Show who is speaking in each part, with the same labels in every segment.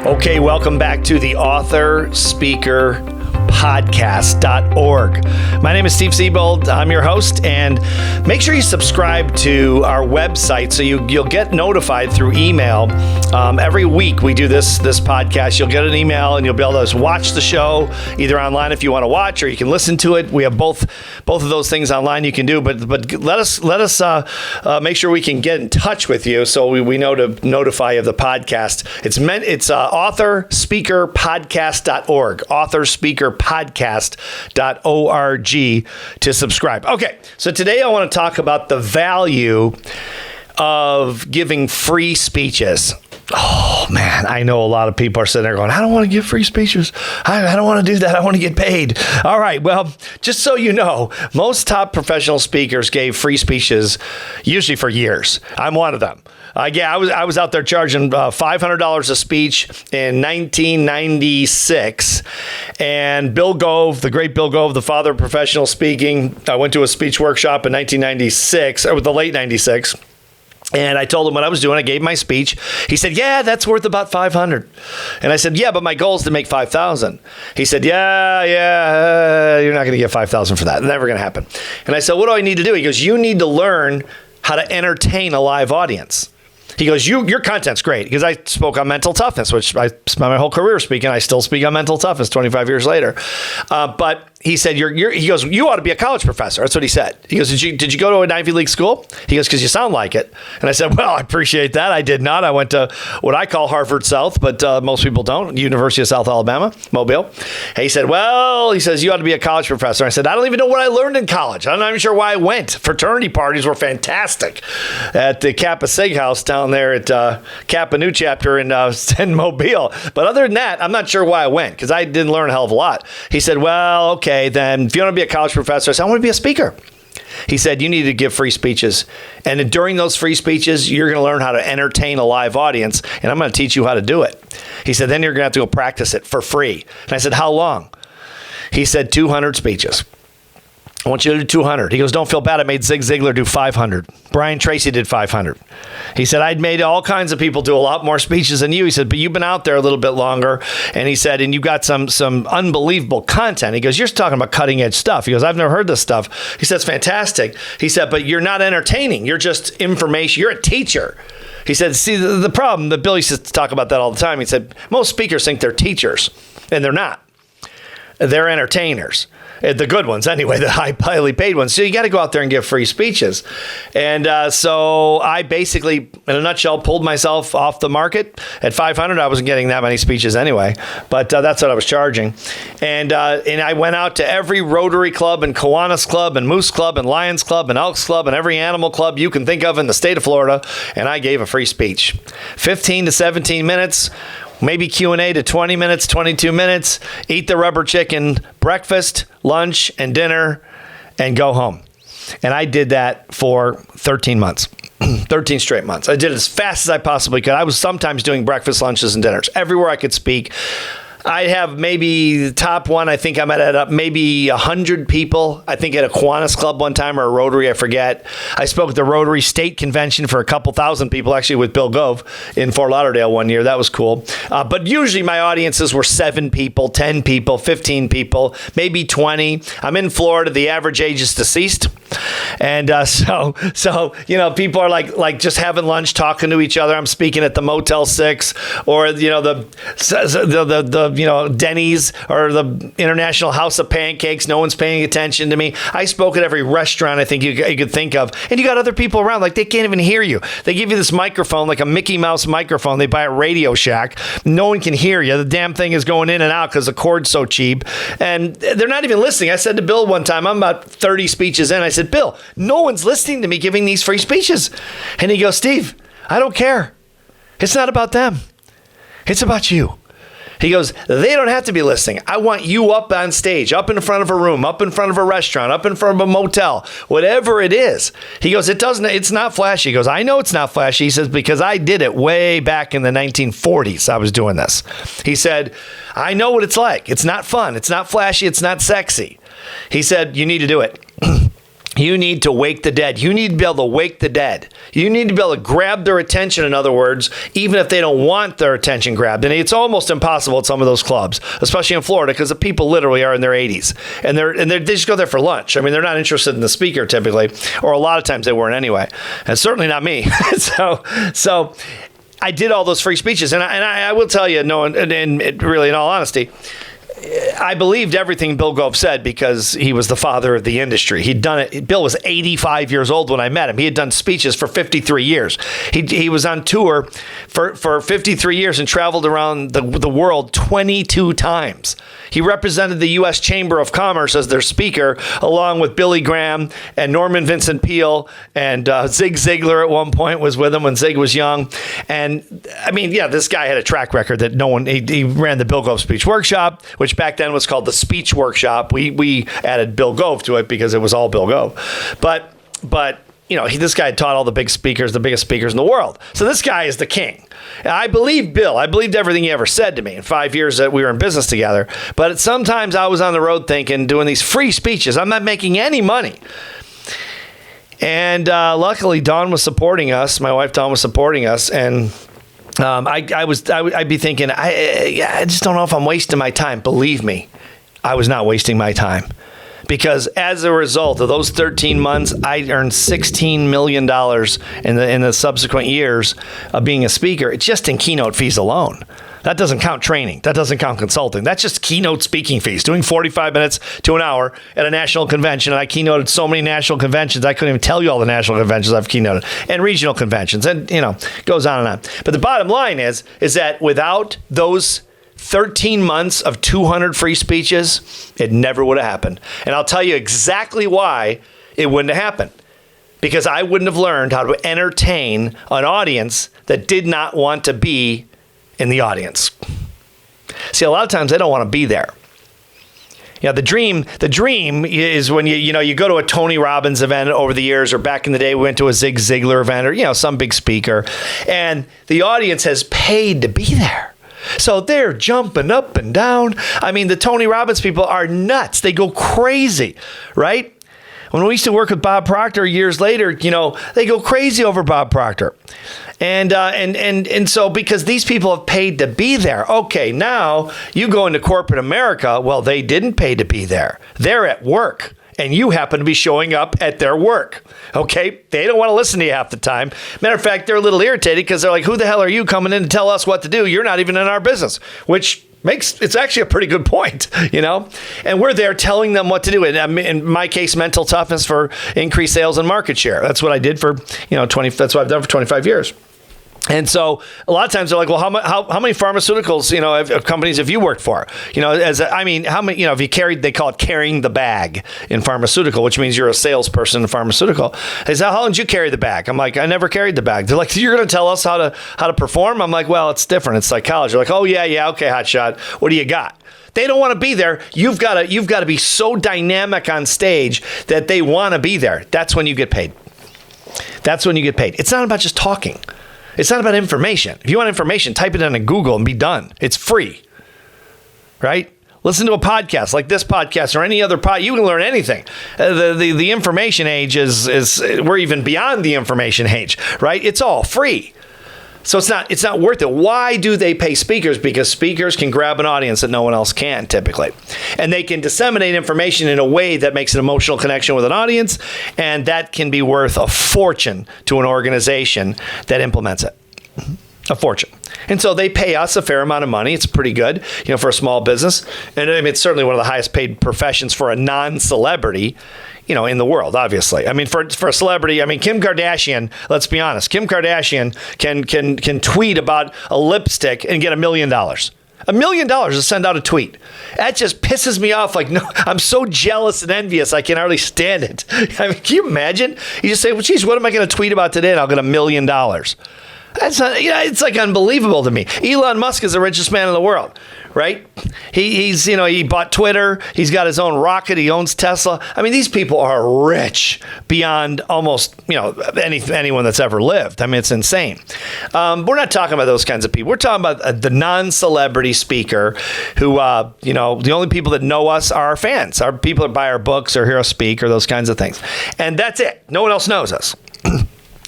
Speaker 1: Okay, welcome back to the Author Speaker Podcast.org. My name is Steve Siebold. I'm your host, and make sure you subscribe to our website so you'll get notified through email. Every week we do this podcast. You'll get an email and you'll be able to watch the show either online if you want to watch, or you can listen to it. We have both of those things online you can do. But let us make sure we can get in touch with you so we know to notify you of the podcast. It's authorspeakerpodcast.org. authorspeakerpodcast.org to subscribe. Okay, so today I want to talk about the value of giving free speeches. Oh, man, I know a lot of people are sitting there going, I don't want to give free speeches. I don't want to do that. I want to get paid. All right, well, just so you know, most top professional speakers gave free speeches usually for years. I'm one of them. I was out there charging $500 a speech in 1996, and Bill Gove, the great Bill Gove, the father of professional speaking, I went to a speech workshop in 1996, or the late 96. And I told him what I was doing. I gave my speech. He said, yeah, that's worth about $500. And I said, yeah, but my goal is to make $5,000. He said, yeah, you're not going to get $5,000 for that. Never going to happen. And I said, what do I need to do? He goes, you need to learn how to entertain a live audience. He goes, your content's great, because I spoke on mental toughness, which I spent my whole career speaking. I still speak on mental toughness 25 years later. But he said, he goes, you ought to be a college professor. That's what he said. He goes, did you go to an Ivy League school? He goes, because you sound like it. And I said, well, I appreciate that. I did not. I went to what I call Harvard South, but most people don't. University of South Alabama, Mobile. And he said, well, he says, you ought to be a college professor. I said, I don't even know what I learned in college. I'm not even sure why I went. Fraternity parties were fantastic at the Kappa Sig House down there at Kappa New Chapter in Mobile. But other than that, I'm not sure why I went, because I didn't learn a hell of a lot. He said, well, okay, then if you want to be a college professor, I said, I want to be a speaker. He said, you need to give free speeches. And during those free speeches, you're going to learn how to entertain a live audience, and I'm going to teach you how to do it. He said, then you're going to have to go practice it for free. And I said, how long? He said, 200 speeches. I want you to do 200. He goes, don't feel bad. I made Zig Ziglar do 500. Brian Tracy did 500. He said, I'd made all kinds of people do a lot more speeches than you. He said, but you've been out there a little bit longer. And he said, and you got some unbelievable content. He goes, you're talking about cutting edge stuff. He goes, I've never heard this stuff. He said, it's fantastic. He said, but you're not entertaining. You're just information. You're a teacher. He said, see, the problem that Billy used to talk about that all the time. He said, most speakers think they're teachers, and they're not. They're entertainers. The good ones, anyway, the highly paid ones. So you got to go out there and give free speeches. And so I basically, in a nutshell, pulled myself off the market. At $500, I wasn't getting that many speeches anyway, but that's what I was charging. And I went out to every Rotary Club and Kiwanis Club and Moose Club and Lions Club and Elks Club and every animal club you can think of in the state of Florida, and I gave a free speech. 15 to 17 minutes. Maybe Q&A to 20 minutes, 22 minutes, eat the rubber chicken, breakfast, lunch, and dinner, and go home. And I did that for 13 months, 13 straight months. I did it as fast as I possibly could. I was sometimes doing breakfast, lunches, and dinners everywhere I could speak. I have maybe the top one. I think I'm at maybe 100 people. I think at a Kiwanis Club one time, or a Rotary, I forget. I spoke at the Rotary State Convention for a couple thousand people, actually with Bill Gove in Fort Lauderdale one year. That was cool. But usually my audiences were 7 people, 10 people, 15 people, maybe 20. I'm in Florida. The average age is deceased. And so people are like just having lunch, talking to each other. I'm speaking at the Motel 6 or the Denny's or the International House of Pancakes. No one's paying attention to me. I spoke at every restaurant I think you could think of. And you got other people around, like they can't even hear you. They give you this microphone, like a Mickey Mouse microphone. They buy at Radio Shack. No one can hear you. The damn thing is going in and out because the cord's so cheap. And they're not even listening. I said to Bill one time, I'm about 30 speeches in. I said, Bill, no one's listening to me giving these free speeches. And he goes, Steve, I don't care. It's not about them. It's about you. He goes, they don't have to be listening. I want you up on stage, up in front of a room, up in front of a restaurant, up in front of a motel, whatever it is. He goes, it's not flashy. He goes, I know it's not flashy. He says, because I did it way back in the 1940s. I was doing this. He said, I know what it's like. It's not fun. It's not flashy. It's not sexy. He said, you need to do it. You need to wake the dead. You need to be able to wake the dead. You need to be able to grab their attention, in other words, even if they don't want their attention grabbed. And it's almost impossible at some of those clubs, especially in Florida, because the people literally are in their 80s. And they just go there for lunch. I mean, they're not interested in the speaker typically, or a lot of times they weren't anyway. And certainly not me. So I did all those free speeches. And I will tell you, no, and really in all honesty, I believed everything Bill Gove said because he was the father of the industry. He'd done it. Bill was 85 years old when I met him. He had done speeches for 53 years. He was on tour for 53 years and traveled around the world 22 times. He represented the U.S. Chamber of Commerce as their speaker, along with Billy Graham and Norman Vincent Peale, and Zig Ziglar at one point was with him when Zig was young. And I mean, yeah, this guy had a track record that no one, he ran the Bill Gove Speech Workshop, which back then was called the Speech Workshop. We added Bill Gove to it because it was all Bill Gove. But you know, this guy had taught all the big speakers, the biggest speakers in the world. So this guy is the king. And I believed Bill. I believed everything he ever said to me in 5 years that we were in business together. But sometimes I was on the road doing these free speeches. I'm not making any money. And luckily, Dawn was supporting us. My wife, Dawn, was supporting us. And I'd be thinking, I just don't know if I'm wasting my time. Believe me, I was not wasting my time. Because as a result of those 13 months, I earned $16 million in the subsequent years of being a speaker, just in keynote fees alone. That doesn't count training. That doesn't count consulting. That's just keynote speaking fees, doing 45 minutes to an hour at a national convention. And I keynoted so many national conventions, I couldn't even tell you all the national conventions I've keynoted, and regional conventions, and, you know, goes on and on. But the bottom line is that without those 13 months of 200 free speeches, it never would have happened. And I'll tell you exactly why it wouldn't have happened. Because I wouldn't have learned how to entertain an audience that did not want to be in the audience. See, a lot of times they don't want to be there. You know, the dream is when you go to a Tony Robbins event over the years, or back in the day we went to a Zig Ziglar event, or, you know, some big speaker, and the audience has paid to be there. So they're jumping up and down. I mean, the Tony Robbins people are nuts. They go crazy, right? When we used to work with Bob Proctor years later, you know, they go crazy over Bob Proctor. And so because these people have paid to be there. Okay, now you go into corporate America. Well, they didn't pay to be there. They're at work. And you happen to be showing up at their work, okay? They don't want to listen to you half the time. Matter of fact, they're a little irritated because they're like, who the hell are you coming in to tell us what to do? You're not even in our business, which it's actually a pretty good point, you know? And we're there telling them what to do. And in my case, mental toughness for increased sales and market share. That's what I did for, that's what I've done for 25 years. And so a lot of times they're like, well, how many pharmaceuticals, of companies have you worked for? How many, if you carried, they call it carrying the bag in pharmaceutical, which means you're a salesperson in pharmaceutical. They say, how long did you carry the bag? I'm like, I never carried the bag. They're like, you're going to tell us how to perform? I'm like, well, it's different. It's psychology. They're like, oh yeah. Okay, hotshot. What do you got? They don't want to be there. You've got to be so dynamic on stage that they want to be there. That's when you get paid. That's when you get paid. It's not about just talking. It's not about information. If you want information, type it into Google and be done. It's free, right? Listen to a podcast like this podcast or any other pod. You can learn anything. The information age is we're even beyond the information age, right? It's all free. So it's not worth it. Why do they pay speakers? Because speakers can grab an audience that no one else can typically. And they can disseminate information in a way that makes an emotional connection with an audience. And that can be worth a fortune to an organization that implements it. A fortune. And so they pay us a fair amount of money. It's pretty good, for a small business. And I mean, it's certainly one of the highest paid professions for a non-celebrity, in the world, obviously. I mean, for a celebrity, Kim Kardashian, let's be honest, Kim Kardashian can tweet about a lipstick and get $1 million. $1 million to send out a tweet. That just pisses me off. Like, no, I'm so jealous and envious. I can hardly stand it. I mean, can you imagine? You just say, well, geez, what am I going to tweet about today? And I'll get $1 million. That's not, it's like unbelievable to me. Elon Musk is the richest man in the world, right? He's he bought Twitter. He's got his own rocket. He owns Tesla. I mean, these people are rich beyond almost, anyone that's ever lived. I mean, it's insane. We're not talking about those kinds of people. We're talking about the non-celebrity speaker who, the only people that know us are our fans, our people that buy our books or hear us speak or those kinds of things. And that's it. No one else knows us.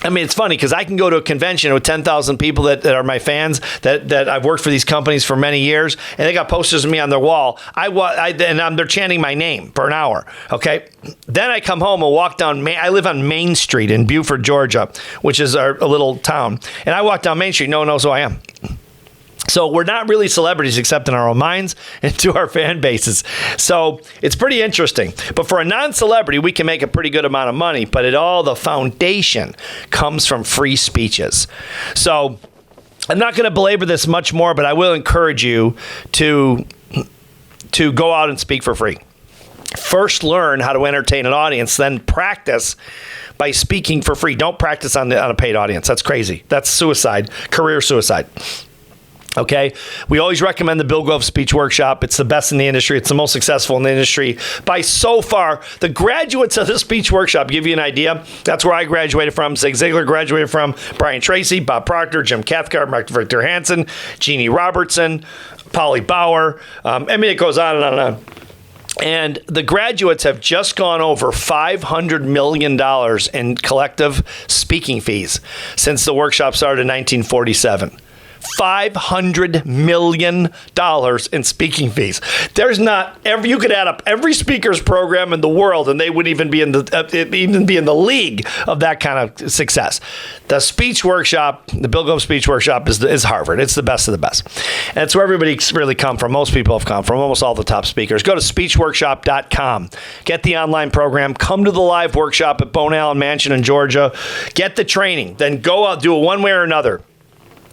Speaker 1: I mean, it's funny because I can go to a convention with 10,000 people that are my fans that I've worked for these companies for many years, and they got posters of me on their wall. They're chanting my name for an hour. Okay, then I come home and walk down. I live on Main Street in Beaufort, Georgia, which is a little town, and I walk down Main Street. No one knows who I am. So we're not really celebrities except in our own minds and to our fan bases. So it's pretty interesting. But for a non-celebrity, we can make a pretty good amount of money. But the foundation comes from free speeches. So I'm not going to belabor this much more, but I will encourage you to go out and speak for free. First, learn how to entertain an audience, then practice by speaking for free. Don't practice on a paid audience. That's crazy. That's suicide, career suicide. Okay, we always recommend the Bill Gove Speech Workshop. It's the best in the industry. It's the most successful in the industry by so far. The graduates of the Speech Workshop, give you an idea. That's where I graduated from. Zig Ziglar graduated from. Brian Tracy, Bob Proctor, Jim Cathcart, Mark Victor Hansen, Jeannie Robertson, Polly Bauer. It goes on and on and on. And the graduates have just gone over $500 million in collective speaking fees since the workshop started in 1947. $500 million in speaking fees. You could add up every speaker's program in the world, and they wouldn't even be in the league of that kind of success. The Speech Workshop, the Bill Gove Speech Workshop, is Harvard. It's the best of the best, and it's where everybody's really come from. Most people have come from. Almost all the top speakers. Go to speechworkshop.com. Get the online program. Come to the live workshop at Bone Allen Mansion in Georgia. Get the training. Then go out, do it one way or another.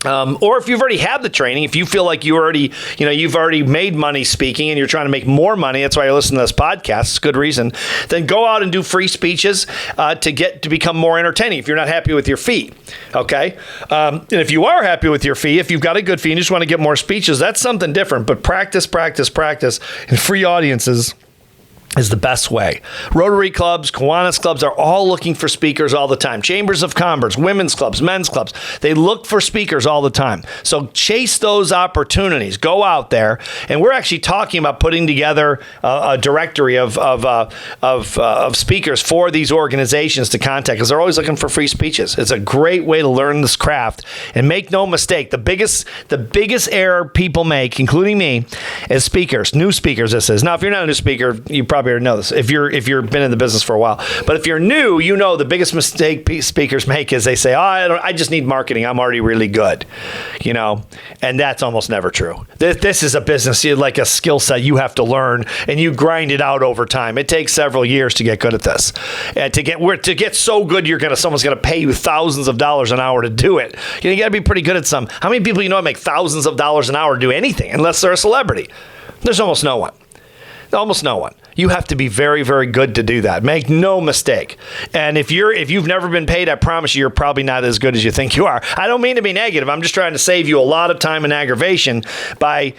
Speaker 1: Or if you've already had the training, if you feel like you've already made money speaking and you're trying to make more money, that's why you're listening to this podcast, it's a good reason, then go out and do free speeches to become more entertaining if you're not happy with your fee, okay? And if you are happy with your fee, if you've got a good fee and you just want to get more speeches, that's something different, but practice in free audiences is the best way. Rotary clubs, Kiwanis clubs are all looking for speakers all the time. Chambers of Commerce, women's clubs, men's clubs, they look for speakers all the time. So chase those opportunities. Go out there, and we're actually talking about putting together a directory of speakers for these organizations to contact because they're always looking for free speeches. It's a great way to learn this craft, and make no mistake, the biggest error people make, including me, as speakers, new speakers. This is now, if you're not a new speaker, you probably already know this. If you've been in the business for a while, but if you're new, the biggest mistake speakers make is they say, I just need marketing. I'm already really good, and that's almost never true. This is a business, like a skill set you have to learn, and you grind it out over time. It takes several years to get good at this, and to get so good, someone's gonna pay you thousands of dollars an hour to do it. You got to be pretty good at some. How many people make thousands of dollars an hour to do anything unless they're a celebrity? There's almost no one. Almost no one. You have to be very, very good to do that. Make no mistake. And if you've never been paid, I promise you're probably not as good as you think you are. I don't mean to be negative. I'm just trying to save you a lot of time and aggravation by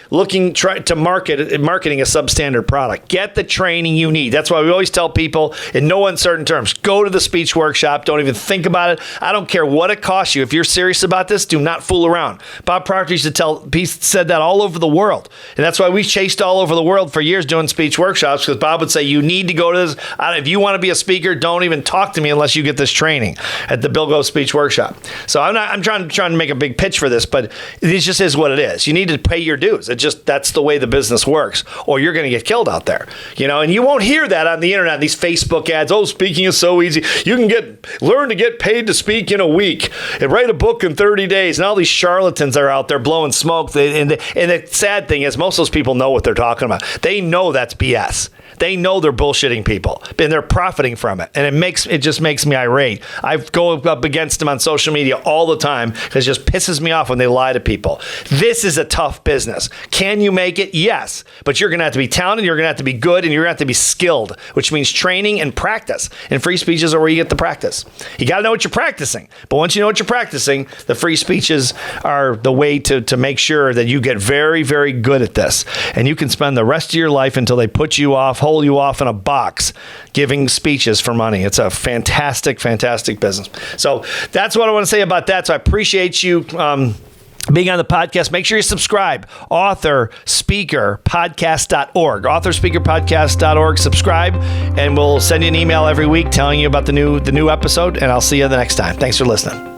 Speaker 1: trying to marketing a substandard product. Get the training you need. That's why we always tell people in no uncertain terms, go to the Speech Workshop. Don't even think about it. I don't care what it costs you. If you're serious about this, do not fool around. Bob Proctor said that all over the world. And that's why we chased all over the world for years doing speech workshops, because Bob would say, you need to go to this. If you want to be a speaker, don't even talk to me unless you get this training at the Bill Gove Speech Workshop. So I'm trying to make a big pitch for this, but it just is what it is. You need to pay your dues. That's the way the business works, or you're going to get killed out there. And you won't hear that on the internet, these Facebook ads. Oh, speaking is so easy. You can learn to get paid to speak in a week and write a book in 30 days. And all these charlatans are out there blowing smoke. And the sad thing is most of those people know what they're talking about. They know that's BS. They know they're bullshitting people, and they're profiting from it. And it just makes me irate. I go up against them on social media all the time because it just pisses me off when they lie to people. This is a tough business. Can you make it? Yes. But you're going to have to be talented, you're going to have to be good, and you're going to have to be skilled, which means training and practice. And free speeches are where you get the practice. You got to know what you're practicing. But once you know what you're practicing, the free speeches are the way to make sure that you get very, very good at this. And you can spend the rest of your life until they hold you off in a box giving speeches for money. It's a fantastic, fantastic business. So that's what I want to say about that. So I appreciate you being on the podcast. Make sure you subscribe. AuthorSpeakerPodcast.org. AuthorSpeakerPodcast.org. Subscribe, and we'll send you an email every week telling you about the new episode, and I'll see you the next time. Thanks for listening.